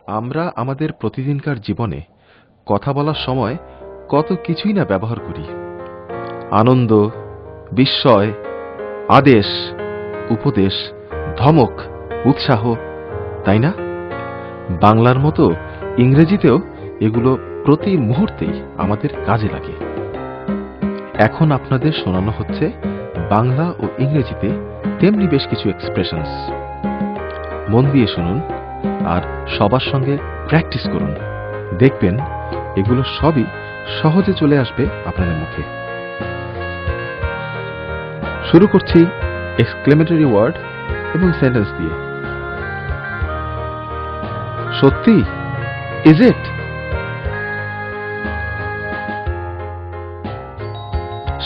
আমরা আমাদের প্রতিদিনকার জীবনে কথা বলার সময় কত কিছুই না ব্যবহার করি। আনন্দ, বিস্ময়, আদেশ, উপদেশ, ধমক, উৎসাহ, তাই না? বাংলার মতো ইংরেজিতেও এগুলো প্রতি মুহূর্তেই আমাদের কাজে লাগে। এখন আপনাদের শোনানো হচ্ছে বাংলা ও ইংরেজিতে তেমনি বেশ কিছু এক্সপ্রেশনস। মন দিয়ে শুনুন আর সবার সঙ্গে প্র্যাকটিস করুন। দেখবেন এগুলো সবই সহজে চলে আসবে আপনাদের মুখে। শুরু করছি এক্সক্লেমেটরি ওয়ার্ড এবং সেন্টেন্স দিয়ে। সত্যি? Is it?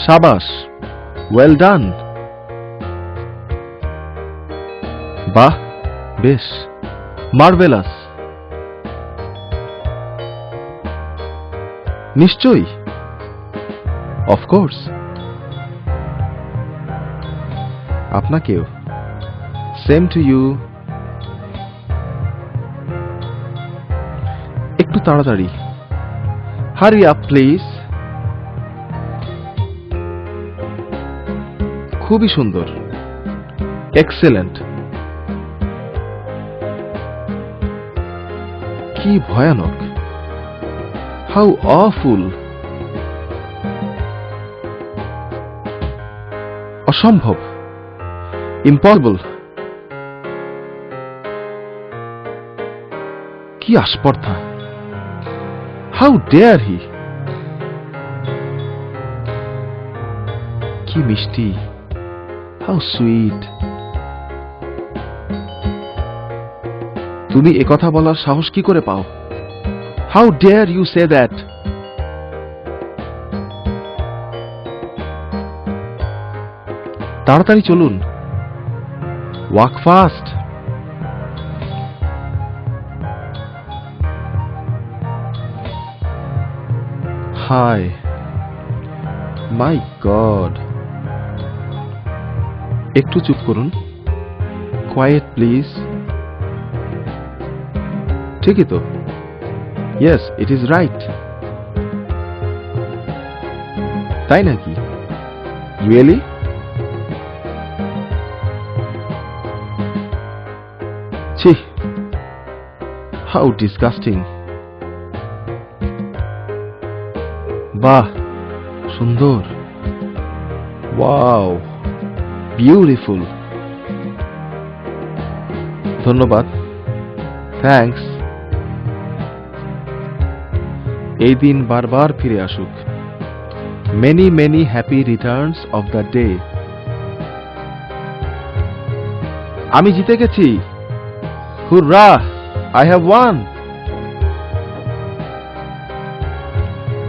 শাবাশ, ওয়েল ডান। বাহ, বেশ, মার্ভেলাস। নিশ্চয়ই, অফকোর্স। আপনাকেও, সেম টু ইউ। একটু তাড়াতাড়ি, হারি আপ প্লিজ। খুবই সুন্দর, এক্সেলেন্ট। কি ভয়ানক, হাউ অফুল। অসম্ভব, ইম্পসিবল। কি আস্পর্ধা, হাউ ডেয়ার হি। কি মিষ্টি, হাউ সুইট। তুমি একথা বলার সাহস কি করে পাও? How dare you say that. তাড়াতাড়ি চলুন, walk fast. Hi, my god. একটু চুপ করুন, কোয়েট প্লিজ। ঠিকই তো, ইয়েস ইট ইজ রাইট। তাই নাকি? রিয়েলি? ছি, হাউ ডিসগাস্টিং। বাহ, সুন্দর, ওয়াও, বিউটিফুল। ধন্যবাদ, থ্যাঙ্কস। এই দিন বারবার ফিরে আসুক। Many many happy Returns of the day. আমি জিতে গেছি, হুররা, আই হ্যাভ ওয়ান।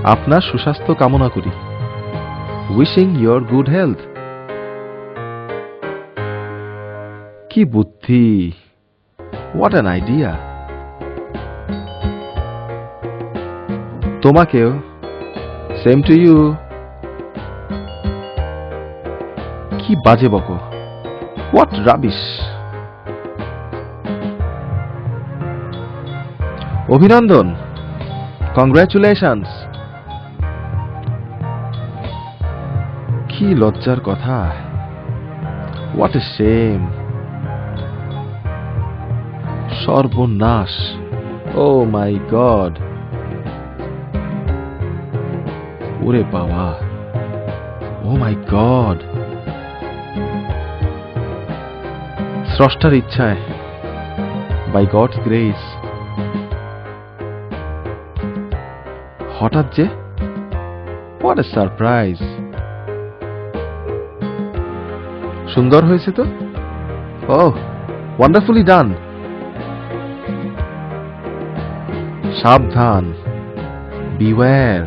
আপনার সুস্বাস্থ্য কামনা করি, উইশিং ইয়োর গুড হেলথ। কি বুদ্ধি, হোয়াট অ্যান আইডিয়া। তোমাকেও, সেম টু ইউ। কি বাজে বকো, হোয়াট রাবিশ। অভিনন্দন, কংগ্রাচুলেশনস। কি লজ্জার কথা, হোয়াট এ শেম। সর্বনাশ, ও মাই গড। ওরে বাবা, ও মাই গড। স্রষ্টার ইচ্ছায়, বাই গডস গ্রেস। হঠাৎ যে, হোয়াট এ সারপ্রাইজ। সুন্দর হয়েছে তো। ওহ, ওয়ান্ডারফুলি ডান। সাবধান, বিওয়্যার।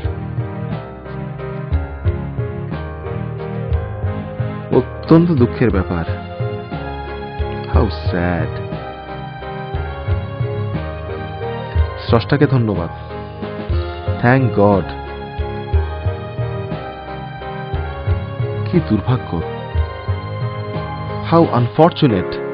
অত্যন্ত দুঃখের ব্যাপার, হাউ স্যাড। স্রষ্টাকে ধন্যবাদ, থ্যাংক গড। কি দুর্ভাগ্য, হাউ আনফর্চুনেট।